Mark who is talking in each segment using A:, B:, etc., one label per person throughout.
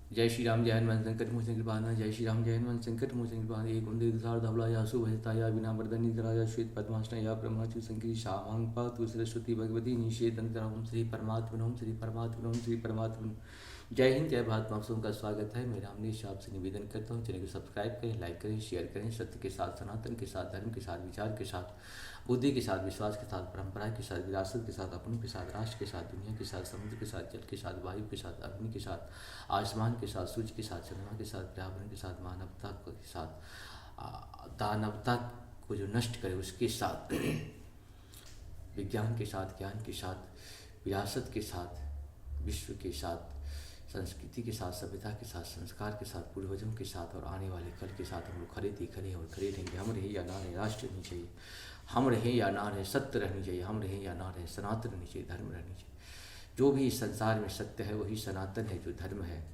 A: जय श्री राम जय हनुमान संकट मोचन कृपाना। जय श्री राम जय हनुमान संकट मोचन कृपाना। एक कुंदे तुषार धवला या सुभजता या बिना वर्धनी राजा श्वेत पद्मासना या ब्रह्माचु संकरी शामांग पातु सरस्वती भगवती निषेध ओम श्री परमात्मा ओम श्री परमात्मा ओम श्री परमात्मा। जय हिंद जय भारत। आप सबका स्वागत है। मैं रामनीश आपसे निवेदन करता हूँ, चैनल को सब्सक्राइब करें, लाइक करें, शेयर करें। सत्य के साथ, सनातन के साथ, धर्म के साथ, विचार के साथ, बुद्धि के साथ, विश्वास के साथ, परंपरा के साथ, विरासत के साथ, अपनों के साथ, राष्ट्र के साथ, दुनिया के साथ, समुद्र के साथ, जल के साथ, वायु के साथ, अग्नि के साथ, आसमान के साथ, सूर्य के साथ, चंद्रमा के साथ, पर्यावरण के साथ, मानवता के साथ, दानवता को जो नष्ट करे उसके साथ, विज्ञान के साथ, ज्ञान के साथ, विरासत के साथ, विश्व के साथ, संस्कृति के साथ, सभ्यता के साथ, संस्कार के साथ, पूर्वजों के साथ और आने वाले कल के साथ हम लोग खड़े थे, खड़े और खड़े रहेंगे। हम रहे या ना रहे, राष्ट्र रहनी चाहिए। हम रहे या ना रहे, सत्य रहनी चाहिए। हम रहे या ना रहे, सनातन रहनी चाहिए, धर्म रहनी चाहिए। जो भी इस संसार में सत्य है वही सनातन है, जो धर्म है।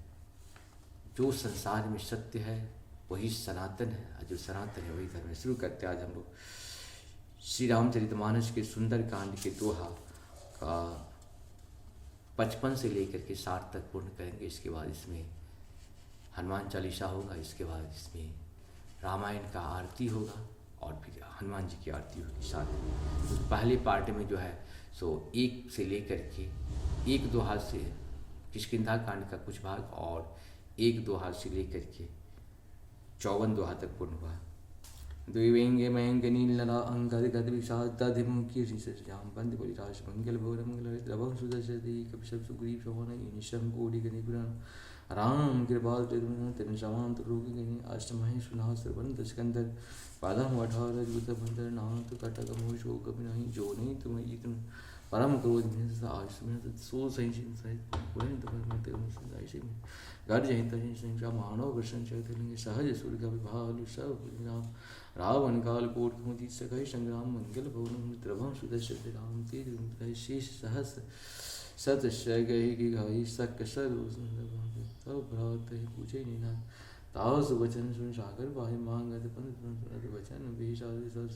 A: जो संसार में सत्य है वही सनातन है, और जो सनातन है वही धर्म है। शुरू करते आज हम लोग श्री रामचरितमानस के सुंदर कांड के दोहा का 55 से लेकर के 60 तक पूर्ण करेंगे। इसके बाद इसमें हनुमान चालीसा होगा, इसके बाद इसमें रामायण का आरती होगा और फिर हनुमान जी की आरती होगी साथ में। तो पहले पार्ट में जो है सो 1 से लेकर के 1 दोहा से किष्किंधा कांड का कुछ भाग और 1 दोहा से लेकर के 54 दोहा तक पूर्ण हुआ। द्विवेंगे मयंग नीलरा अंगद गद विषादिमुखी श्रीजाम बंद परिराज मंगल भोर मंगल द्रवं सुदर्शति कपिशब सुग्रीव शोभन ईनिशम कोटि गणिपुराण राम कृपाल तिरुन समांत रोगी अष्टमहि सुनास्त्र बंद स्कंदर पादम अठार जुत बंदर नाथ कटक मोह शोक बिनाहि जो नहीं तुम इतन परम क्रोध में आयुष्में सो सहिष्णु सहित पुरन तपर ऐसे में घर जहित संख्या मानव कृष्ण चैतन्य सहज सूर्य का विभाग सब रावण काल कोट कुमति सखय संग्राम मंगल भवन द्रवम सुदर्शन राम तेज शेष सहस सत गही की घाई सक सब भ्रात पूछे निना ताव सुवचन सुन सागर बाहि मांगत पंत वचन बेसाद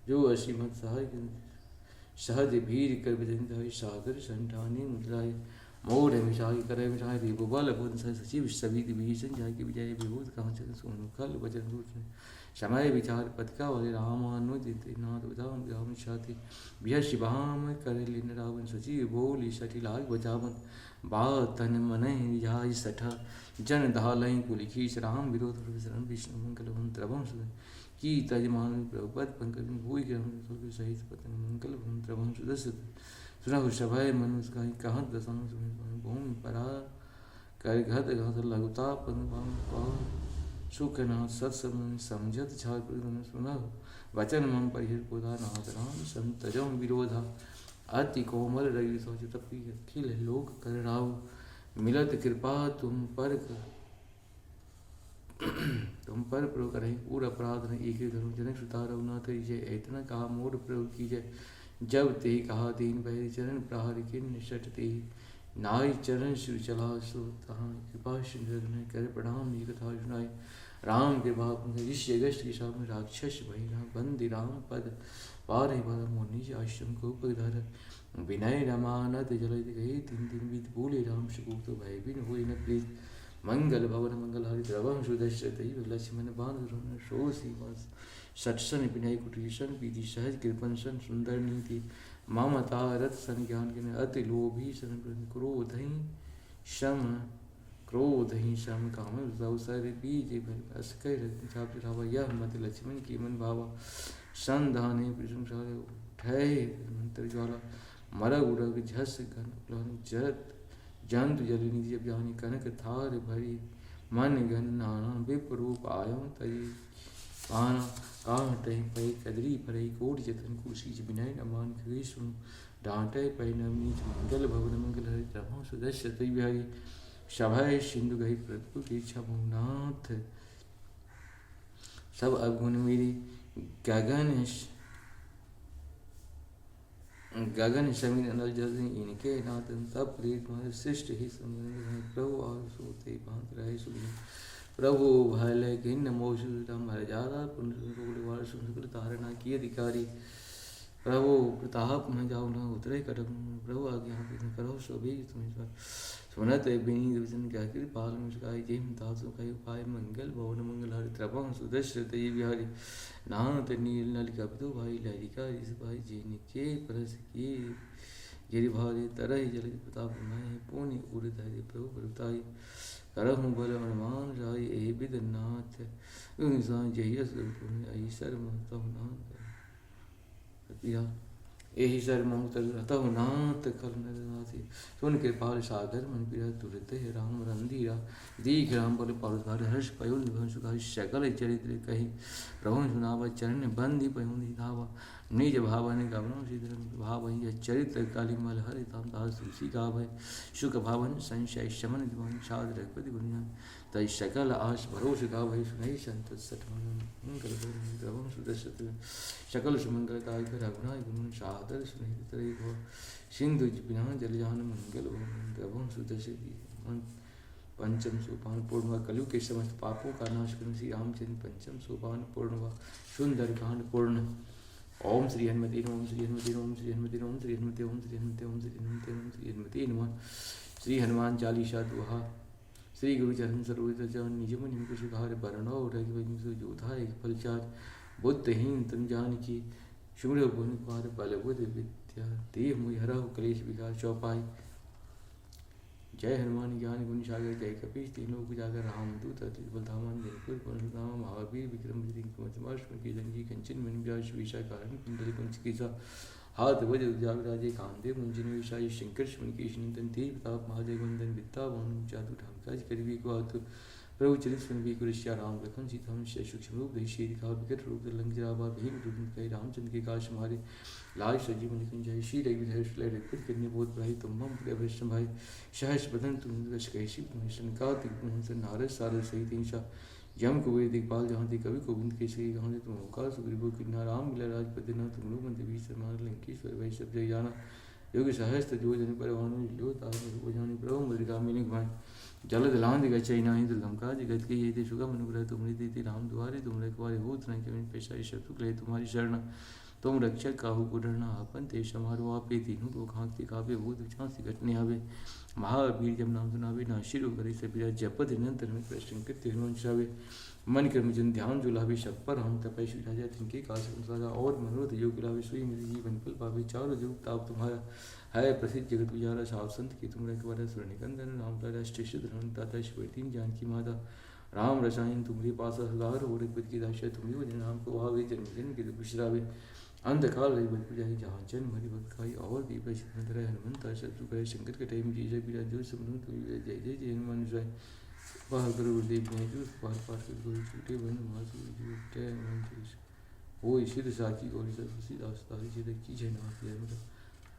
A: जो असीमत सहाय सहज भीर कर विजय सागर संठानी मुद्राय मोर मिशाई करे मिशाई देव बल बुद्ध सचिव सभी विभीषण जाय के विजय विभूत कांचन सोनु खल वचन रूप समय विचार पतिका वाले रामानुदित नाथ उदाम राम छाति बिह शिवाम कर लिन रावण सचिव बोली सठी लाग बचावन बातन मन जाय सठ जन धालय कुलिखीश राम विरोध शरण विष्णु मंगल मंत्रवम की तजमान प्रभुपद पंकज भूय ग्रहण सहित पतन मंगल मंत्रवम सुदस्य सुनहु सभय मनुष्य कहीं कहाँ दशांग भूमि परा कर घत घत लघुता पद सुखनाथ सत्सम समझत छाल सुनहु वचन मम परिहर पुधा नाथ राम संतजम विरोधा अति कोमल रवि सोच तपी अखिल लोक कर राव मिलत कृपा तुम पर प्रभु करें पूर अपराध न एक धर्म जनक सुता रघुनाथ जय इतना कहा मोर प्रभु की जय जब ते कहा दीन बहरी चरण प्रहार के निषट ते नाई चरण श्री चला सो तहाँ कृपा सिंधु कर प्रणाम ये कथा सुनाई राम के बाप ऋषि अगस्त के सामने राक्षस बहिना बंदी राम पद पार पद मोनि आश्रम को पधर विनय रमानत जल गए तीन बीत बोले राम सुकूत तो भय बिन हुई न प्रीत मंगल भवन मंगल हरि द्रवम सुदर्शति लक्ष्मण बाण शो सीमा सत्सन विनय कुटीशन पीति सहज कृपन सुंदर नीति ममता रथ सन ज्ञान के अति लोभी सन क्रोध ही शम काम अवसर बीज असकर यह मत लक्ष्मण की मन भावा संधाने ठय मंत्र ज्वाला मरग उड़ग झस घन जरत जंतु जलनिधि अभियानी कनक थार भरी मन घन नाना विप्रूप आयो तरी पाना काटहि पै कदरी परई कोट जतन कुशीज विनय नमान खगे सुन डांटे पै नवनीत मंगल भवन मंगल हरि रभो सुदस्य तय बिहारी सभय सिंधु गही प्रभु की नाथ सब अवगुण मेरी गगन समीर अनल जल इनके नाथन तब प्रेत श्रेष्ठ ही प्रभु और सोते भांत रहे सुनी प्रभु भल घिन्न मोशुतम हर जादा पुण्य सुन तारणा की अधिकारी प्रभु प्रताप में जाओ न उतरे कटक प्रभु आज्ञा करो सभी तुम्हें सुनत विनीत वचन क्या कृपाल मुस्काई जय दासों का उपाय मंगल भवन मंगल हरि त्रपं सुदर्शत ये बिहारी नाथ नील नल कपितो भाई लहरिका भाई जिनके परस किए गिरि भारी तरह जल प्रताप नाय पुण्य उदित हरि प्रभु प्रभुताई करहु बल हनुमान राय ए विद नाथ इंसान जय ऐसर महतहु नाथ यही सर तहु नाथ कल नाथी सुन कृपाल सागर मन पीरा तुरते राम रंधीरा दीख राम बोले पौधार हर्ष पयुल सुखा सकल चरित्र कही प्रभु सुनावा चरण बंदी पयुंधि धावा निज भावन गवनों सीधर भाव चरित्र कालीमल हरि ताम दास तुलसी का भय सुख भावन संशय शमन दिवान साध रघुपति गुण तय सकल आश भरोस का भय सुनई संत मंगल प्रभु सुदर्शत सकल सुमंगल काय कर रघुनाय गुण सादर सुनई तरई भव सिंधु बिना जल जान मंगल प्रभु सुदर्शत पंचम सोपान पूर्ण हुआ कलयुग के समस्त पापों का नाश करने श्री रामचंद्र पंचम सोपान पूर्ण हुआ सुंदर कांड पूर्ण ओम श्री हनुमते ओम श्री हनुमते ओम श्री हनुमते ओम श्री हनुमते ओम श्री हनुमते ओम श्री हनुमते ओम श्री हनुमते नमः श्री हनुमान चालीसा दोहा श्री गुरु चरण सरोज जन निज मन कुश घार बरनौ रघुवंश जोधा एक फलचार बुद्धहीन तन जान की शुम्र गुण पार बल बुद्ध विद्या देह मुहि हरहु कलेश विकार चौपाई जय हनुमान ज्ञान गुण सागर जय कपीश तीनों उजागर रामदूत अतुलित बलधामान जनपुर पवनसुत महावीर विक्रम कुमति की जंगी कंचन मन व्यास विषा कारण कुंडल कुंच कीसा हाथ वज उजागराजे कामदेव मुंजिन विषाई शंकर शमन केशनी तंते प्रताप महादेव वंदन विद्या वन जादू ढामकाज करवी को हाथ प्रभु चरित सुन भी कुरश्या राम लखन सीता सूक्ष्म रूप दही शेर का विकट रूप लंग जरावा भीम रूप कही रामचंद्र के काश हमारे लाज सजीव लिखन जय श्री रघुवीर रघुपति करने बहुत भाई तुम हम वैष्णव भाई सहस बदन तुम वश कैसी का नारद सारद सहित हिंसा यम कुबेर दिखपाल जहाँ थी कवि गोविंद के श्री गाँव तुम ओंकार सुग्रीव किन्ना राम मिला राजपतिना तुम लोग मंदिर भी समान लंकेश्वर भाई सब जय जाना योगी सहस्त्र जो जन परवान जो तार जानी प्रभु मृगा मिनी भाई जल दलान दिगा चैनाही दुर्गम का जगत के ये सुगम अनुग्रह तुमरी देती राम द्वारे तुम रखवारे होत नहीं कभी पेशा शत्रु ले तुम्हारी शरण तुम रक्षक काहू को डरना आपन ते समारो आपे तीनों लोग हाँकते काव्य भूत झांसी घटने आवे महावीर जब नाम सुनावे ना शिरु करे सबिरा जपद निरंतर में प्रश्न कृत्य हनुमान मन कर्म जन ध्यान जो लावे शब पर हम तपस्वी राजा तिनके काश संसारा और मनोरथ योग लावे सोई मेरे जीवन फल पावे चारों जुग ताप तुम्हारा है प्रसिद्ध जगत विचारा साव संत की तुम रखवारा स्वर्णिकंदन राम तारा श्रेष्ठ धन दाता शिवतीन जानकी माता राम रसायन तुम्हारे पास सुधार और रघुपति की दाशा तुम्हें वजन राम को भावे जन्म जन्म के दुख बिश्रावे अंधकाल रही बल पूजा जहाँ जन्म हरि भक्त खाई और भी प्रसिद्ध हनुमंत शत्रु कहे शंकर कटे जय बिरा जो समृद्ध जय जय जय हनुमान जय बाहर गुरु गुरुदेव ने जो पार पार कर गुरु छूटे बन मासु जय हनुमान जय ओ ईश्वर साची गौरी सरस्वती दास तारी जी की जय नाथ जय मतलब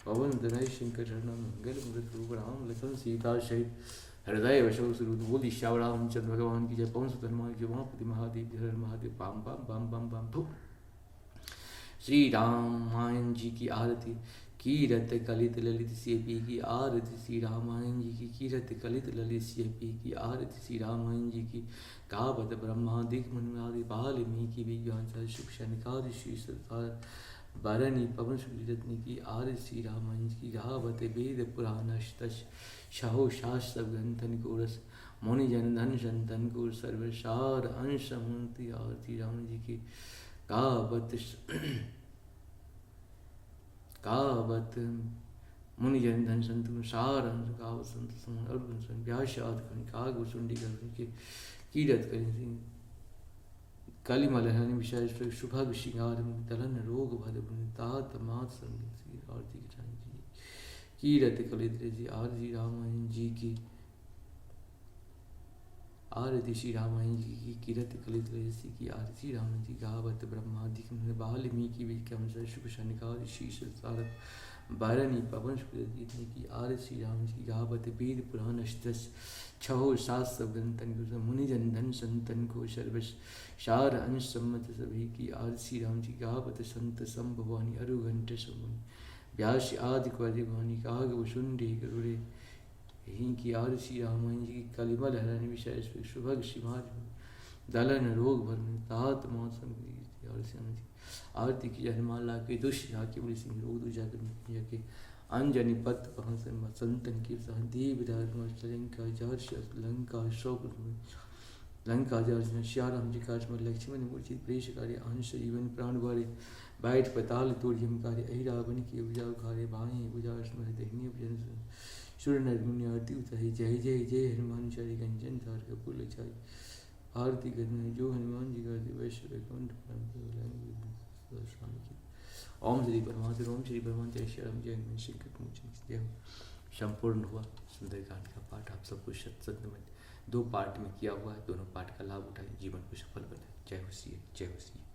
A: पवन दनय शंकर शरण मंगल मृत रूप राम लखन सीता सहित हृदय वशो सुरुद बोली श्याम चंद्र भगवान की जय पवन सुत हनुमान की उमापति महादेव हर महादेव बम बम बम बम बम धूप श्री रामायण जी की आरती कीरत कलित ललित सेपी की आरती श्री रामायण जी की कीरत कलित ललित सेपी की आरती श्री रामायण जी की कावत ब्रह्मादिक मनुआदि वाल्मीकि विज्ञान सुख शनिकादि श्री सरदार बरनी पवन सुरत्नि की आरती श्री रामायण जी की गावत वेद पुराण शहो शास्त्र ग्रंथन को रस मुनि जन धन संतन को सर्वसार अंश मूर्ति आरती राम जी की कावत मुनि जन धन संत सार अंश कावत संत समन अर्जुन सन व्यासाद कन काग सुंडी कर के कीरत करें काली मलहनी विषय शुभग श्रृंगार दलन रोग भद तात मात संग आरती जी कीरत कलित जी आरती रामायण जी की आरती श्री रामायण जी की कीरत कलित ऋषि की आरती रामायण जी गावत ब्रह्मादि वाल्मीकि विक्रम शुभ शनिकार शीश सारक बारनी पवन सुरजीतने की आरती श्री राम जी की गावत वेद पुराण छहो शास्त्र ग्रंथन मुनि जन धन संतन को सर्वश शार अंश सम्मत सभी की आरती श्री राम जी गावत संत संभवानी अरुघंट समुनि व्यास आदि क्वादिवानी काग वसुंडे गरुड़े यहीं की आरती श्री रामायण जी की कलिमल हरण विषय शुभग शिवाज दलन रोग भर तात मौसम आरती की हनुमान ला के दुष्ट जाके बड़ी सिंह रोग दुजाकर के अंजनी पत पहन संतन की सह दीप लंका जहर्ष लंका शोक लंका जहर्ष श्याराम जी काज में लक्ष्मण मूर्छित प्रेष कार्य अंश जीवन प्राण बारे बैठ पताल तोड़ियम कार्य अहि रावण की बुझाव कार्य भाई बुझाव स्मृत दहिनी भजन सूर्य नरमुनि आरती उतारी जय जय जय हनुमान चारि कंचन धार कपूर छाई आरती करने जो हनुमान जी का वैश्य वैकुंठ स्वामी की ओम श्री परमात्मा ओम श्री परमात्मा जय श्री राम जय हनुमान श्री जय संपूर्ण हुआ सुंदरकांड का पाठ आप सबको सत्संग में 2 पार्ट में किया हुआ है। दोनों पार्ट का लाभ उठाएं, जीवन को सफल बनाएं। जय हो सिया जय हो सिया।